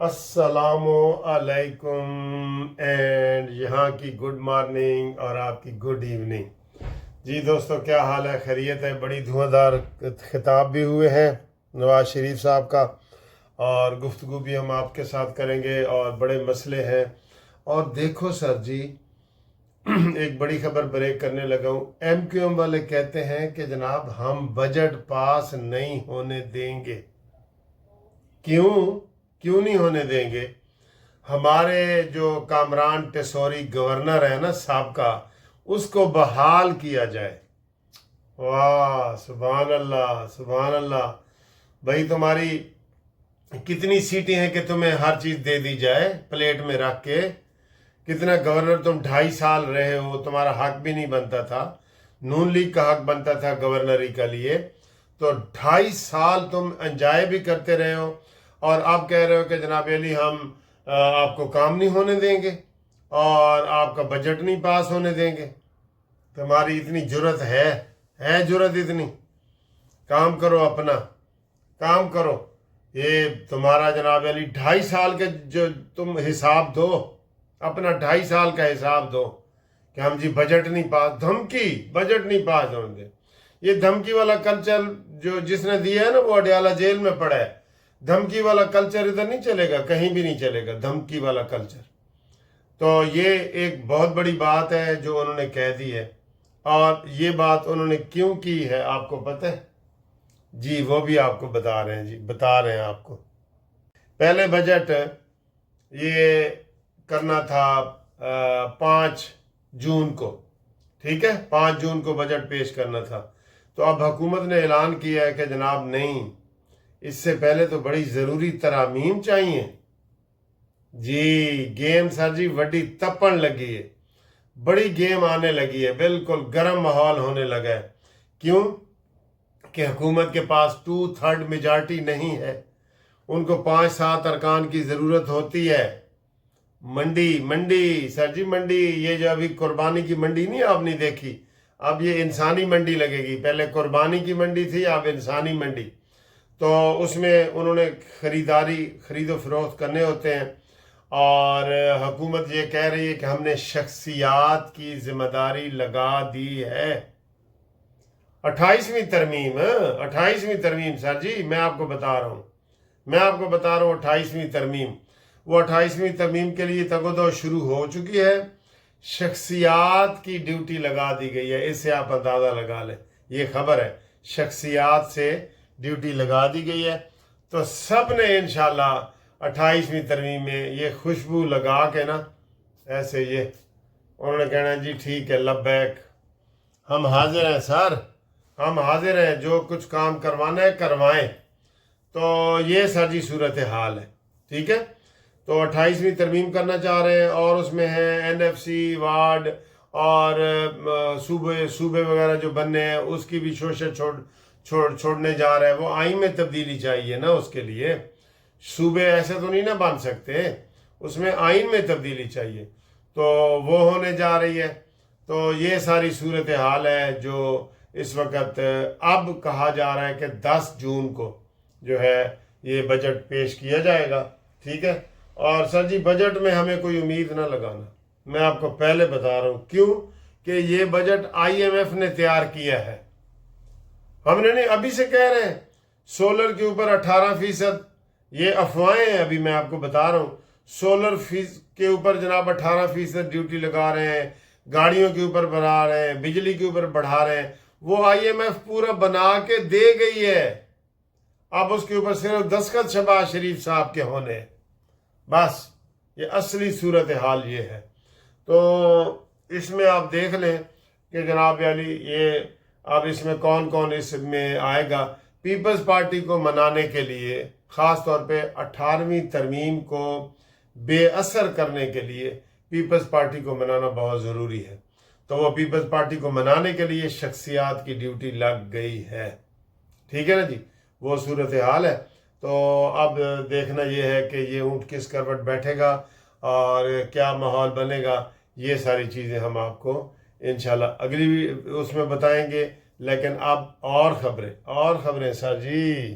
السلام علیکم اینڈ یہاں کی گڈ مارننگ اور آپ کی گڈ ایوننگ۔ جی دوستو، کیا حال ہے؟ خیریت ہے؟ بڑی دھواں دھار خطاب بھی ہوئے ہیں نواز شریف صاحب کا، اور گفتگو بھی ہم آپ کے ساتھ کریں گے، اور بڑے مسئلے ہیں۔ اور دیکھو سر جی، ایک بڑی خبر بریک کرنے لگا ہوں۔ ایم کیو ایم والے کہتے ہیں کہ جناب ہم بجٹ پاس نہیں ہونے دیں گے۔ کیوں نہیں ہونے دیں گے؟ ہمارے جو کامران ٹیسوری گورنر ہے نا سابقہ، اس کو بحال کیا جائے۔ واہ، سبحان اللہ سبحان اللہ۔ بھائی تمہاری کتنی سیٹیں ہیں کہ تمہیں ہر چیز دے دی جائے پلیٹ میں رکھ کے؟ کتنا گورنر تم 2.5 سال رہے ہو، تمہارا حق بھی نہیں بنتا تھا، نون لیگ کا حق بنتا تھا گورنری کا لیے، تو 2.5 سال تم انجوائے بھی کرتے رہے ہو، اور آپ کہہ رہے ہو کہ جناب علی ہم آپ کو کام نہیں ہونے دیں گے اور آپ کا بجٹ نہیں پاس ہونے دیں گے۔ تمہاری اتنی جرت ہے جرت اتنی؟ کام کرو، اپنا کام کرو۔ یہ تمہارا جناب علی 2.5 سال کے جو تم حساب دو، اپنا 2.5 سال کا حساب دو کہ ہم جی بجٹ نہیں پاس، دھمکی بجٹ نہیں پاس ہونے دیں۔ یہ دھمکی والا کلچر جو جس نے دیا ہے نا وہ اڈیالہ جیل میں پڑا ہے۔ دھمکی والا کلچر ادھر نہیں چلے گا، کہیں بھی نہیں چلے گا دھمکی والا کلچر۔ تو یہ ایک بہت بڑی بات ہے جو انہوں نے کہہ دی ہے، اور یہ بات انہوں نے کیوں کی ہے آپ کو پتہ ہے؟ جی وہ بھی آپ کو بتا رہے ہیں، بتا رہے ہیں آپ کو۔ پہلے بجٹ یہ کرنا تھا 5 جون کو، ٹھیک ہے، 5 جون کو بجٹ پیش کرنا تھا۔ تو اب حکومت نے اعلان کیا ہے کہ جناب نہیں، اس سے پہلے تو بڑی ضروری ترامیم چاہیے۔ جی گیم سر جی وڈی تپن لگی ہے، بڑی گیم آنے لگی ہے، بالکل گرم ماحول ہونے لگا ہے۔ کیوں کہ حکومت کے پاس 2/3 میجارٹی نہیں ہے، ان کو 5-7 ارکان کی ضرورت ہوتی ہے۔ منڈی سر جی، منڈی، یہ جو ابھی قربانی کی منڈی نہیں آپ نے دیکھی، اب یہ انسانی منڈی لگے گی۔ پہلے قربانی کی منڈی تھی، اب انسانی منڈی۔ تو اس میں انہوں نے خرید و فروخت کرنے ہوتے ہیں، اور حکومت یہ کہہ رہی ہے کہ ہم نے شخصیات کی ذمہ داری لگا دی ہے۔ 28ویں ترمیم سر جی، میں آپ کو بتا رہا ہوں 28ویں ترمیم۔ وہ 28ویں ترمیم کے لیے تگودو شروع ہو چکی ہے، شخصیات کی ڈیوٹی لگا دی گئی ہے۔ اس سے آپ اندازہ لگا لیں، یہ خبر ہے، شخصیات سے ڈیوٹی لگا دی گئی ہے۔ تو سب نے انشاءاللہ 28ویں ترمیم میں یہ خوشبو لگا کے نا، ایسے یہ انہوں نے کہنا جی ٹھیک ہے، لبیک، ہم حاضر ہیں سر، ہم حاضر ہیں، جو کچھ کام کروانا ہے کروائیں۔ تو یہ سر جی صورتحال ہے، ٹھیک ہے۔ تو 28ویں ترمیم کرنا چاہ رہے ہیں، اور اس میں ہے NFC وارڈ اور صوبے وغیرہ جو بننے ہیں، اس کی بھی شوشت چھوڑنے جا رہا ہے۔ وہ آئین میں تبدیلی چاہیے نا اس کے لیے، صوبے ایسے تو نہیں نا بن سکتے، اس میں آئین میں تبدیلی چاہیے، تو وہ ہونے جا رہی ہے۔ تو یہ ساری صورتحال ہے جو اس وقت اب کہا جا رہا ہے کہ 10 جون کو جو ہے یہ بجٹ پیش کیا جائے گا، ٹھیک ہے۔ اور سر جی بجٹ میں ہمیں کوئی امید نہ لگانا، میں آپ کو پہلے بتا رہا ہوں، کیوں کہ یہ بجٹ IMF نے تیار کیا ہے۔ ہم نے نہیں، ابھی سے کہہ رہے ہیں سولر کے اوپر 18%، یہ افواہیں ہیں، ابھی میں آپ کو بتا رہا ہوں۔ سولر کے اوپر جناب 18% ڈیوٹی لگا رہے ہیں، گاڑیوں کے اوپر بڑھا رہے ہیں، بجلی کے اوپر بڑھا رہے ہیں۔ وہ IMF پورا بنا کے دے گئی ہے، اب اس کے اوپر صرف دستخط شہباز شریف صاحب کے ہونے، بس یہ اصلی صورتحال یہ ہے۔ تو اس میں آپ دیکھ لیں کہ جناب علی یہ اب اس میں کون کون اس میں آئے گا۔ پیپلز پارٹی کو منانے کے لیے، خاص طور پہ 18ویں ترمیم کو بے اثر کرنے کے لیے پیپلز پارٹی کو منانا بہت ضروری ہے۔ تو وہ پیپلز پارٹی کو منانے کے لیے شخصیات کی ڈیوٹی لگ گئی ہے، ٹھیک ہے نا جی، وہ صورتحال ہے۔ تو اب دیکھنا یہ ہے کہ یہ اونٹ کس کروٹ بیٹھے گا اور کیا ماحول بنے گا، یہ ساری چیزیں ہم آپ کو انشاءاللہ اگلی اس میں بتائیں گے۔ لیکن اب اور خبریں سر جی،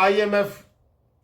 IMF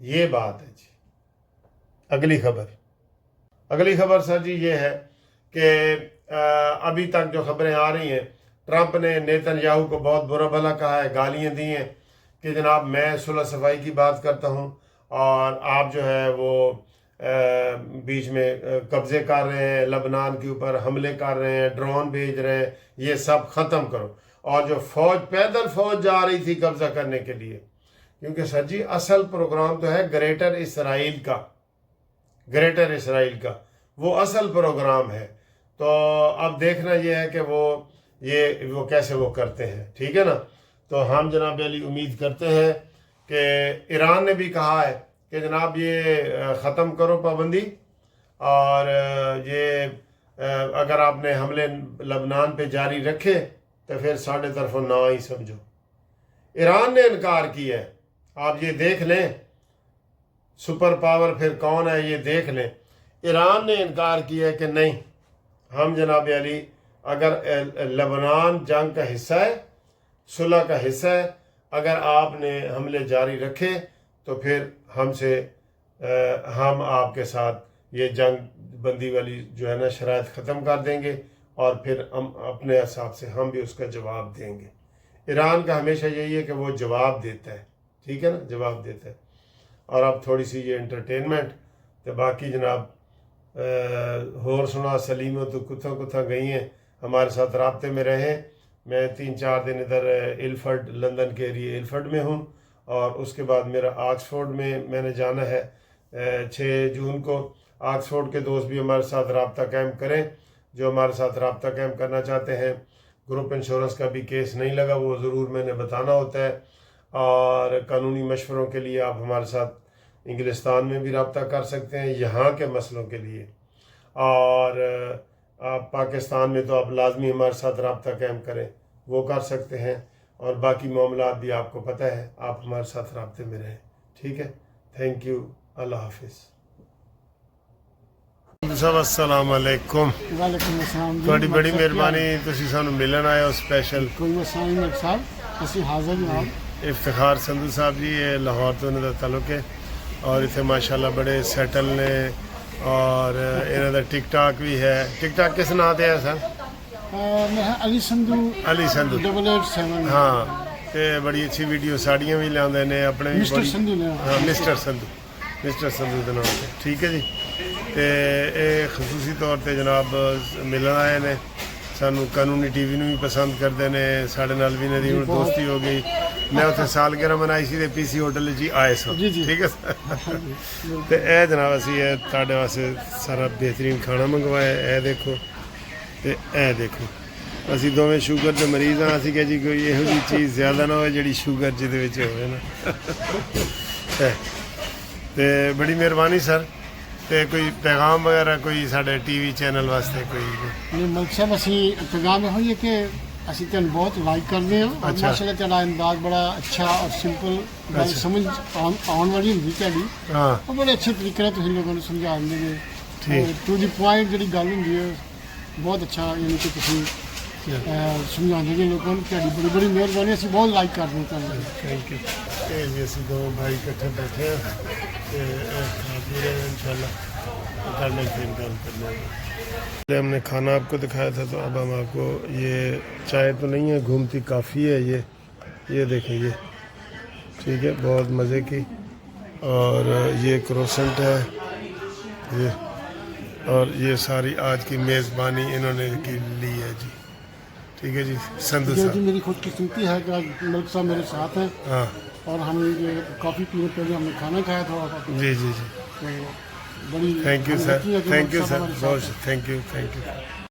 یہ بات ہے جی. اگلی خبر سر جی یہ ہے کہ ابھی تک جو خبریں آ رہی ہیں، ٹرمپ نے نیتن یاہو کو بہت برا بھلا کہا ہے، گالیاں دی ہیں کہ جناب میں صلح صفائی کی بات کرتا ہوں اور آپ جو ہے وہ بیچ میں قبضے کر رہے ہیں، لبنان کے اوپر حملے کر رہے ہیں، ڈرون بھیج رہے ہیں، یہ سب ختم کرو. اور جو پیدل فوج جا رہی تھی قبضہ کرنے کے لیے، کیونکہ سر جی اصل پروگرام تو ہے گریٹر اسرائیل کا، وہ اصل پروگرام ہے. تو اب دیکھنا یہ ہے کہ وہ کیسے وہ کرتے ہیں. ٹھیک ہے نا. تو ہم جناب علی امید کرتے ہیں کہ ایران نے بھی کہا ہے کہ جناب یہ ختم کرو پابندی، اور یہ اگر آپ نے حملے لبنان پہ جاری رکھے تو پھر ساڑھے طرفوں نہ ہی سمجھو. ایران نے انکار کیا ہے. آپ یہ دیکھ لیں سپر پاور پھر کون ہے یہ دیکھ لیں. ایران نے انکار کیا ہے کہ نہیں، ہم جناب علی اگر لبنان جنگ کا حصہ ہے، صلح کا حصہ ہے، اگر آپ نے حملے جاری رکھے تو پھر ہم آپ کے ساتھ یہ جنگ بندی والی جو ہے نا شرائط ختم کر دیں گے، اور پھر ہم اپنے حساب سے ہم بھی اس کا جواب دیں گے. ایران کا ہمیشہ یہی ہے کہ وہ جواب دیتا ہے. ٹھیک ہے نا، جواب دیتا ہے. اور اب تھوڑی سی یہ انٹرٹینمنٹ تو باقی جناب ہور سنا سلیموں تو کتھا گئی ہیں، ہمارے ساتھ رابطے میں رہیں. میں 3-4 دن ادھر ایلفرڈ، لندن کے ایریے ایلفرڈ میں ہوں، اور اس کے بعد میرا آکسفورڈ میں نے جانا ہے 6 جون کو. آکسفورڈ کے دوست بھی ہمارے ساتھ رابطہ قائم کریں، جو ہمارے ساتھ رابطہ قائم کرنا چاہتے ہیں. گروپ انشورنس کا بھی کیس نہیں لگا، وہ ضرور میں نے بتانا ہوتا ہے. اور قانونی مشوروں کے لیے آپ ہمارے ساتھ انگلستان میں بھی رابطہ کر سکتے ہیں یہاں کے مسئلوں کے لیے. اور آپ پاکستان میں تو آپ لازمی ہمارے ساتھ رابطہ قائم کریں، وہ کر سکتے ہیں. اور باقی معاملات بھی آپ کو پتہ ہے، آپ ہمارے ساتھ رابطے میں رہیں. ٹھیک ہے. Thank you. اللہ حافظ. صاحب السلام علیکم. وعلیکم السلام. تھوڑی بڑی مہربانی، تسی سانو ملن آئے ہو اسپیشل. کوئی مسئلہ نہیں صاحب، اسی حاضر جناب. افتخار سندھو صاحب جی یہ لاہور تو انہوں کا تعلق ہے، اور اتنے ماشاءاللہ بڑے سیٹل نے، اور انہوں کا ٹک ٹاک بھی ہے. ٹک ٹاک کس نام تے ہے سر؟ میں علی سندھو 887. ہاں، تے بڑی اچھی ویڈیو ساڑیاں بھی لیاندے نے اپنے بھی. مسٹر سندھو نے. ہاں مسٹر سندھو دے نام تے. ٹھیک ہے جی. تے اے خصوصی طور تے جناب ملن آئے نے سانو. قانونی ٹی وی نو بھی پسند کرتے ہیں، سارے نال بھی انہاں دی دوستی ہو گئی. میں اتنے سالگرہ منائی سی تے پی سی ہوٹل جی آئے سو. ٹھیک ہے سر. تے اے جناب اسی اے تہاڈے واسطے سارا بہترین کھانا منگوایا. اے دیکھو تے اے دیکھو. اسی دوویں شوگر دے مریض ہاں. اسی کہ جی کوئی یہو جی چیز زیادہ نہ ہوئے جڑی شوگر جہدے وچ ہوئے نا. تے بڑی مہربانی سر. تے کوئی پیغام وغیرہ کوئی ساڈے ٹی وی چینل واسطے کوئی؟ نہیں ملک صاحب، اسی پیغام یہ ہوئی ہے کہ اسی تین بہت لائک کرتے ہیں، اور ماشاء اللہ تعالیٰ انداز بڑا اچھا اور سمپل گل سمجھ آن والی ہوتی تاری، اور بڑے اچھے طریقے سے تھی لوگوں نے سمجھا دیں. ٹو دی پوائنٹ جی گل ہوں بہت اچھا، یعنی کہ تھی سمجھا دیں گے لوگوں کو. تاری بڑی بڑی مہربانی، اسی بہت لائک کرتے ہیں. Thank you. اسی دو بھائی کٹھے بیٹھے ہیں ان شاء اللہ. ہم نے کھانا آپ کو دکھایا تھا، تو اب ہم آپ کو یہ چائے تو نہیں ہے، گھومتی کافی ہے. یہ دیکھیں یہ. ٹھیک ہے، بہت مزے کی. اور یہ کروسنٹ ہے یہ، اور یہ ساری آج کی میزبانی انہوں نے کی لی ہے جی. ٹھیک ہے جی. سندھو صاحب جی میری خود قسمتی ہے کہ ملک صاحب میرے ساتھ ہیں. ہاں. اور ہم یہ کافی پینے پہلے ہم نے کھانا کھایا تھا. جی جی جی. بڑی thank you sir. Thank you sir. بہت تھینک یو.